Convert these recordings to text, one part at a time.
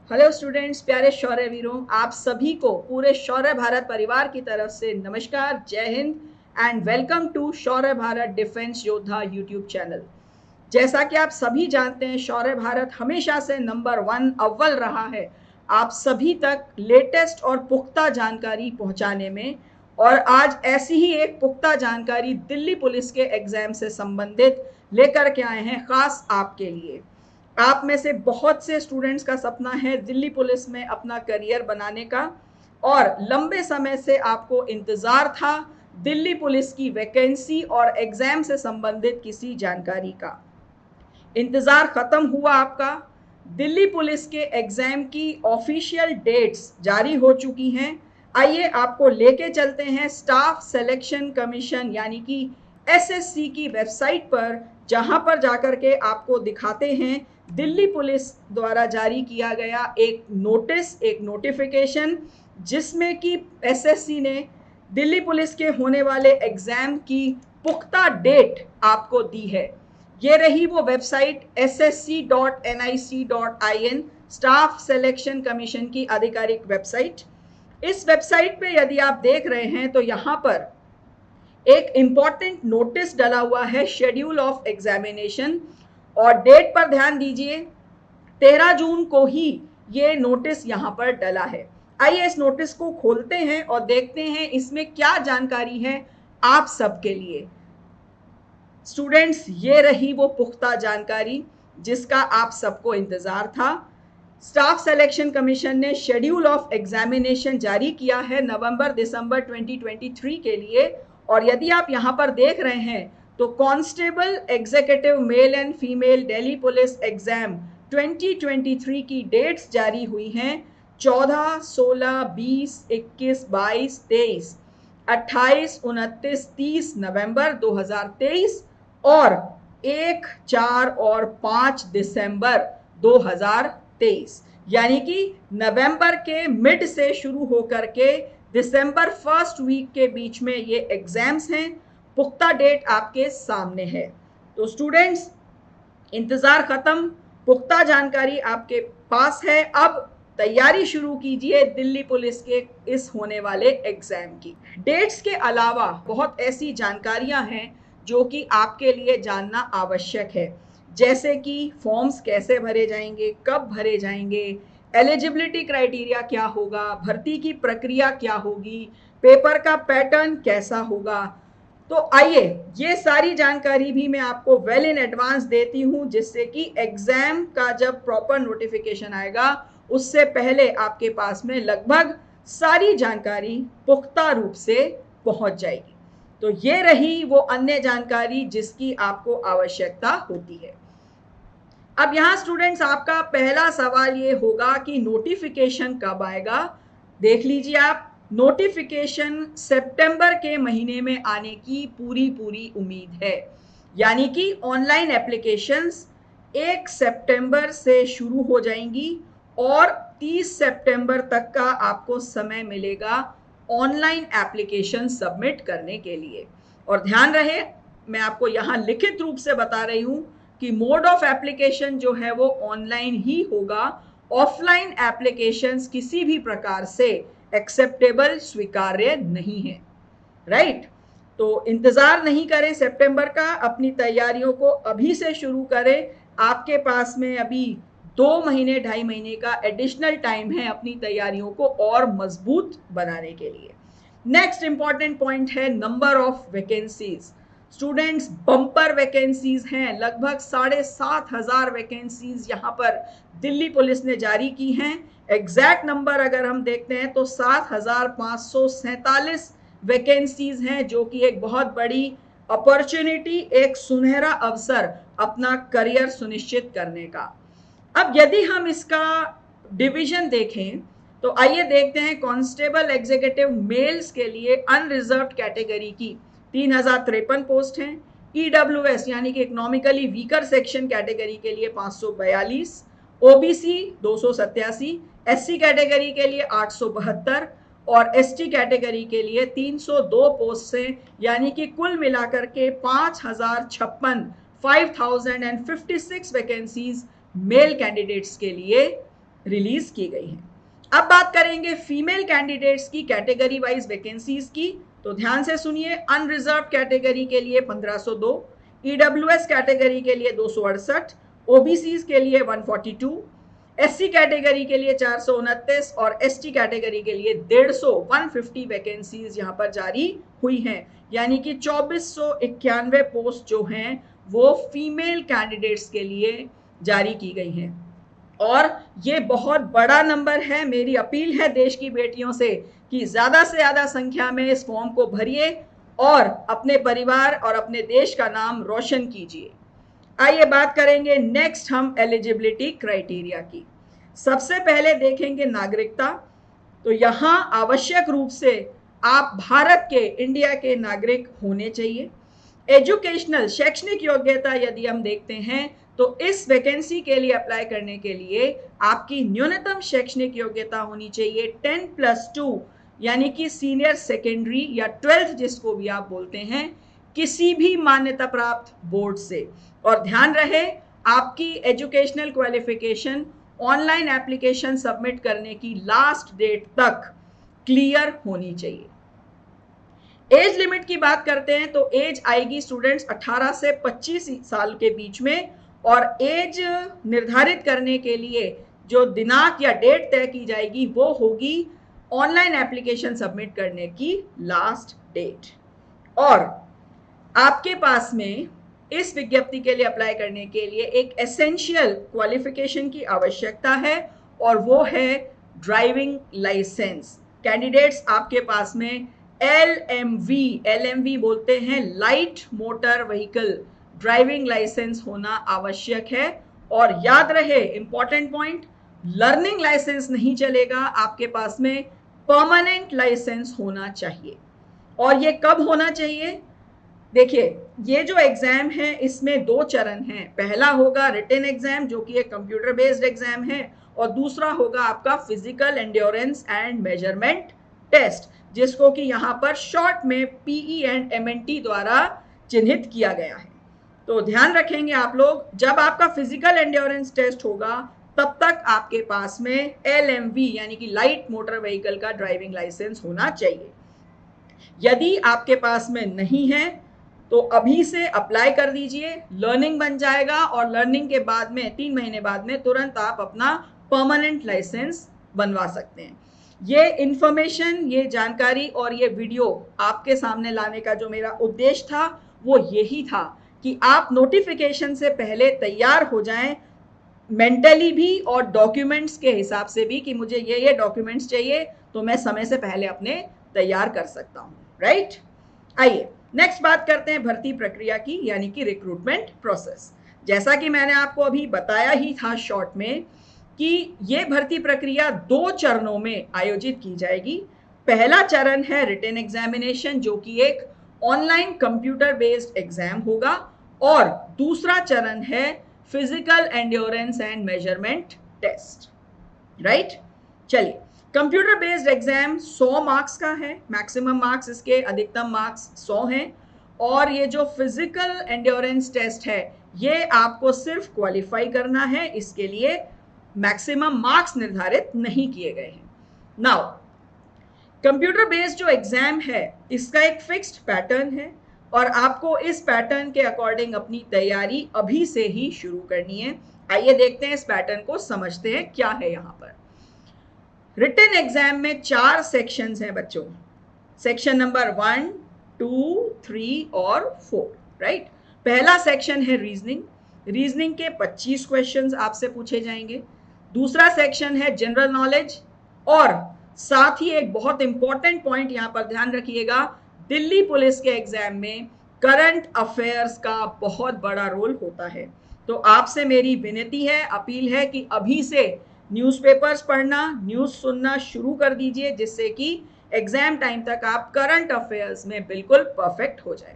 Hello students, प्यारे शौर्यवीरों, आप सभी को पूरे शौर्य भारत परिवार की तरफ से नमस्कार, जय Hind and welcome to Shaurya Bharat defence Yoddha YouTube channel. जैसा कि आप सभी जानते हैं, शौर्य भारत हमेशा से नंबर 1 अव्वल रहा है आप सभी तक लेटेस्ट और पुख्ता जानकारी पहुंचाने में। और आज ऐसी ही एक पुख्ता जानकारी दिल्ली पुलिस के एग्जाम से संबंधित लेकर के आए हैं खास आपके लिए। आप में से बहुत से स्टूडेंट्स का सपना है दिल्ली पुलिस में अपना करियर बनाने का, और लंबे समय से आपको इंतजार था दिल्ली पुलिस की वैकेंसी और एग्जाम से संबंधित किसी जानकारी का। इंतजार खत्म हुआ आपका। दिल्ली पुलिस के एग्जाम की ऑफिशियल डेट्स जारी हो चुकी हैं। आइए आपको लेके चलते हैं स्टाफ सिलेक्शन कमीशन यानी कि एसएससी की वेबसाइट पर, जहां पर जाकर के आपको दिखाते हैं दिल्ली पुलिस द्वारा जारी किया गया एक नोटिस, एक नोटिफिकेशन, जिसमें कि एसएससी ने दिल्ली पुलिस के होने वाले एग्जाम की पुख्ता डेट आपको दी है। ये रही वो website ssc.nic.in, staff selection commission की आधिकारिक वेबसाइट। इस वेबसाइट पे यदि आप देख रहे हैं तो यहाँ पर एक इंपॉर्टेंट नोटिस डला हुआ है, शेड्यूल ऑफ एग्जामिनेशन, और डेट पर ध्यान दीजिए, 13 जून को ही ये नोटिस यहाँ पर डला है। आइए इस नोटिस को खोलते हैं और देखते हैं इसमें क्या जानकारी है आप सबके लिए। स्टूडेंट्स, ये रही वो पुख्ता जानकारी जिसका आप सबको इंतजार था। स्टाफ सिलेक्शन कमीशन ने शेड्यूल ऑफ एग्जामिनेशन जारी किया है नवंबर दिसंबर 2023 के लिए, और यदि आप यहां पर देख रहे हैं तो constable executive male and female Delhi police exam 2023 की डेट्स जारी हुई हैं। 14, 16, 20, 21, 22, 23, 28, 29, 30 नवंबर 2023 और 1, 4 और 5 दिसंबर 2023, यानी कि नवंबर के मिड से शुरू होकर के दिसंबर फर्स्ट वीक के बीच में ये एग्जाम्स हैं। पुख्ता डेट आपके सामने है। तो स्टूडेंट्स, इंतजार खत्म, पुख्ता जानकारी आपके पास है। अब तैयारी शुरू कीजिए दिल्ली पुलिस के इस होने वाले एग्जाम की। डेट्स के अलावा बहुत ऐसी जानकारियां हैं जो कि आपके लिए जानना आवश्यक है, जैसे कि फॉर्म्स कैसे भरे जाएंगे, कब भरे जाएंगे, एलिजिबिलिटी क्राइटेरिया क्या होगा, भर्ती की प्रक्रिया क्या होगी, पेपर का पैटर्न कैसा होगा। तो आइए ये सारी जानकारी भी मैं आपको वेल इन एडवांस देती हूं, जिससे कि एग्जाम का जब प्रॉपर नोटिफिकेशन आएगा उससे पहले आपके पास में लगभग सारी जानकारी पुख्ता रूप से पहुंच जाएगी। तो ये रही वो अन्य जानकारी जिसकी आपको आवश्यकता होती है। अब यहाँ स्टूडेंट्स, आपका पहला सवाल ये होगा कि नोटिफिकेशन कब आएगा। देख लीजिए आप, नोटिफिकेशन सितंबर के महीने में आने की पूरी उम्मीद है, यानी कि ऑनलाइन एप्लीकेशंस 1 सितंबर से शुरू हो जाएंगी और 30 सितंबर तक का आपको समय मिलेगा ऑनलाइन एप्लीकेशन सबमिट करने के लिए। और ध्यान रहे, मैं आपको यहाँ लिखित रूप से बता रही हूँ कि मोड ऑफ एप्लीकेशन जो है वो ऑनलाइन ही होगा। ऑफलाइन एप्लीकेशंस किसी भी प्रकार से एक्सेप्टेबल, स्वीकार्य नहीं है। राइट? तो इंतजार नहीं करें सितंबर का, अपनी तैयारियों को अभी से शुरू करें। आपके पास में अभी 2 महीने 2.5 महीने का एडिशनल टाइम है अपनी तैयारियों को और मजबूत बनाने के लिए। नेक्स्ट इंपॉर्टेंट पॉइंट है number of vacancies. Students, bumper vacancies हैं, लगभग 7,500 वैकेंसीज यहाँ पर दिल्ली पुलिस ने जारी की हैं। एग्जैक्ट नंबर अगर हम देखते हैं तो 7,547 वैकेंसीज हैं, जो कि एक बहुत बड़ी अपॉर्चुनिटी, एक सुनहरा अवसर अपना करियर सुनिश्चित करने का। अब यदि हम इसका डिवीजन देखें तो आइए देखते हैं कांस्टेबल एग्जीक्यूटिव मेल्स के लिए अनरिजर्व्ड कैटेगरी की 3,053 पोस्ट हैं। ईडब्ल्यूएस यानी कि इकोनॉमिकली वीकर सेक्शन कैटेगरी के लिए 542, ओबीसी 287, एससी कैटेगरी के लिए 872 और एसटी कैटेगरी के लिए 302 पोस्ट हैं, यानी कि कुल मिलाकर के 5,056 वैकेंसीज मेल कैंडिडेट्स के लिए रिलीज की गई हैं। अब बात करेंगे फीमेल कैंडिडेट्स की कैटेगरी वाइज वैकेंसीज की, तो ध्यान से सुनिए। अनरिजर्व कैटेगरी के लिए 1502, ईडब्ल्यूएस कैटेगरी के लिए 268, ओबीसी के लिए 142, एससी कैटेगरी के लिए 429 और एसटी कैटेगरी के लिए 150 वैकेंसीज यहां पर जारी हुई हैं। यानी कि 2491 पोस्ट जो हैं वो फीमेल कैंडिडेट्स के लिए जारी की गई हैं। और ये बहुत बड़ा नंबर है। मेरी अपील है देश की बेटियों से कि ज्यादा से ज्यादा संख्या में इस फॉर्म को भरिए और अपने परिवार और अपने देश का नाम रोशन कीजिए। आइए बात करेंगे नेक्स्ट हम एलिजिबिलिटी क्राइटेरिया की। सबसे पहले देखेंगे नागरिकता। तो यहां आवश्यक रूप से आप भारत के, इंडिया के नागरिक होने चाहिए। एजुकेशनल, शैक्षणिक योग्यता यदि हम देखते हैं तो इस वैकेंसी के लिए अप्लाई करने के लिए आपकी न्यूनतम शैक्षणिक योग्यता होनी चाहिए 10+2, यानी कि सीनियर सेकेंडरी या 12th जिसको भी आप बोलते हैं, किसी भी मान्यता प्राप्त बोर्ड से। और ध्यान रहे आपकी educational qualification online application submit करने की लास्ट डेट तक क्लियर होनी चाहिए। एज लिमिट की बात करते हैं तो एज आएगी स्टूडेंट्स 18 से 25 साल के बीच में, और एज निर्धारित करने के लिए जो दिनांक या डेट तय की जाएगी वो होगी ऑनलाइन एप्लीकेशन सबमिट करने की लास्ट डेट। और आपके पास में इस विज्ञप्ति के लिए अप्लाई करने के लिए एक एसेंशियल क्वालिफिकेशन की आवश्यकता है और वो है ड्राइविंग लाइसेंस। कैंडिडेट्स आपके पास में LMV बोलते हैं light motor vehicle driving licence होना आवश्यक है। और याद रहे इंपॉर्टेंट पॉइंट, लर्निंग लाइसेंस नहीं चलेगा, आपके पास में परमानेंट लाइसेंस होना चाहिए। और ये कब होना चाहिए? देखिए, ये जो एग्जाम है इसमें 2 चरण हैं। पहला होगा रिटन एग्जाम जो कि एक कंप्यूटर बेस्ड एग्जाम है, और दूसरा होगा आपका physical endurance and measurement test, जिसको कि यहाँ पर शॉर्ट में PE एंड MNT द्वारा चिन्हित किया गया है। तो ध्यान रखेंगे आप लोग, जब आपका फिजिकल एंड्योरेंस टेस्ट होगा तब तक आपके पास में LMV यानी कि लाइट मोटर व्हीकल का ड्राइविंग लाइसेंस होना चाहिए। यदि आपके पास में नहीं है तो अभी से अप्लाई कर दीजिए, लर्निंग बन जाएगा और लर्निंग के बाद में 3 महीने बाद में तुरंत आप अपना परमानेंट लाइसेंस बनवा सकते हैं। ये इंफॉर्मेशन, ये जानकारी और ये वीडियो आपके सामने लाने का जो मेरा उद्देश्य था वो यही था कि आप नोटिफिकेशन से पहले तैयार हो जाएं, मेंटली भी और डॉक्यूमेंट्स के हिसाब से भी, कि मुझे ये डॉक्यूमेंट्स चाहिए तो मैं समय से पहले अपने तैयार कर सकता हूँ, राइट। आइए नेक्स्ट बात करते हैं भर्ती प्रक्रिया की, यानी कि रिक्रूटमेंट प्रोसेस। जैसा कि मैंने आपको अभी बताया ही था शॉर्ट में कि ये भर्ती प्रक्रिया 2 चरणों में आयोजित की जाएगी। पहला चरण है रिटन एग्जामिनेशन जो कि एक ऑनलाइन कंप्यूटर बेस्ड एग्जाम होगा, और दूसरा चरण है physical endurance and measurement test, right. चलिए, कंप्यूटर बेस्ड एग्जाम 100 मार्क्स का है, मैक्सिमम मार्क्स इसके, अधिकतम मार्क्स 100 हैं। और ये जो फिजिकल एंड्योरेंस टेस्ट है ये आपको सिर्फ क्वालिफाई करना है, इसके लिए मैक्सिमम मार्क्स निर्धारित नहीं किए गए हैं। नाउ कंप्यूटर बेस्ड जो एग्जाम है इसका एक फिक्स्ड पैटर्न है और आपको इस पैटर्न के अकॉर्डिंग अपनी तैयारी अभी से ही शुरू करनी है। आइए देखते हैं इस पैटर्न को, समझते हैं क्या है यहाँ पर। रिटन एग्जाम में 4 सेक्शंस हैं बच्चों, सेक्शन नंबर 1, 2, 3 और 4, राइट। पहला सेक्शन है रीजनिंग, रीजनिंग के 25 क्वेश्चंस आपसे पूछे जाएंगे। दूसरा सेक्शन है जनरल नॉलेज, और साथ ही एक बहुत इंपॉर्टेंट पॉइंट यहाँ पर ध्यान रखिएगा, दिल्ली पुलिस के एग्जाम में करंट अफेयर्स का बहुत बड़ा रोल होता है। तो आपसे मेरी विनती है, अपील है कि अभी से न्यूज़पेपर्स पढ़ना, न्यूज़ सुनना शुरू कर दीजिए, जिससे कि एग्जाम टाइम तक आप करंट अफेयर्स में बिल्कुल परफेक्ट हो जाए।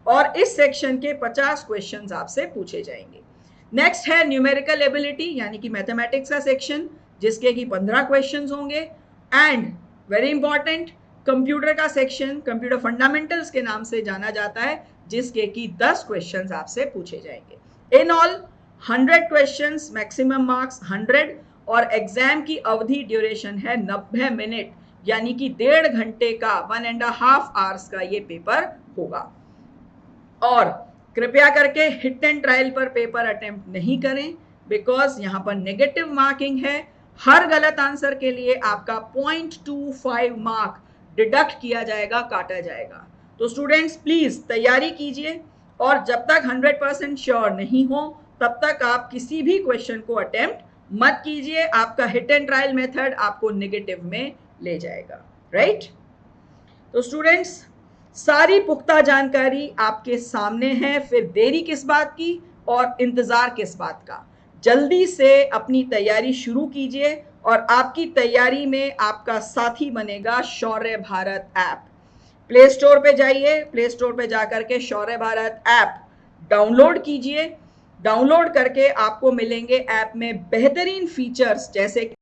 और इस सेक्शन के 50 क्वेश्चंस आपसे पूछे जाएंगे। नेक्स्ट है न्यूमेरिकल एबिलिटी यानी कि मैथमेटिक्स का सेक्शन, जिसके कि 15 क्वेश्चंस होंगे। एंड वेरी इंपॉर्टेंट, कंप्यूटर का सेक्शन, कंप्यूटर फंडामेंटल्स के नाम से जाना जाता है, जिसके कि 10 क्वेश्चंस आपसे पूछे जाएंगे। In all 100 questions, maximum marks 100, और एग्जाम की अवधि ड्यूरेशन है 90 मिनट, यानी कि 1.5 घंटे का 1.5 आवर्स का ये पेपर होगा। और कृपया करके हिट एंड ट्रायल पर पेपर अटेम्प्ट नहीं करें, बिकॉज यहां पर नेगेटिव मार्किंग है। हर गलत आंसर के लिए आपका 0.25 मार्क डिडक्ट किया जाएगा, काटा जाएगा। तो स्टूडेंट्स प्लीज तैयारी कीजिए, और जब तक 100% श्योर नहीं हो तब तक आप किसी भी क्वेश्चन को अटेम्प्ट मत कीजिए। आपका हिट एंड ट्रायल मेथड आपको नेगेटिव में ले जाएगा, राइट? तो स्टूडेंट्स सारी पुख्ता जानकारी आपके सामने है, फिर देरी किस बात की और इंतजार किस बात का। जल्दी से अपनी तैयारी शुरू कीजिए, और आपकी तैयारी में आपका साथी बनेगा शौर्य भारत ऐप। प्ले स्टोर पे जाइए, प्ले स्टोर पे जाकर के शौर्य भारत ऐप डाउनलोड कीजिए। डाउनलोड करके आपको मिलेंगे ऐप में बेहतरीन फीचर्स, जैसे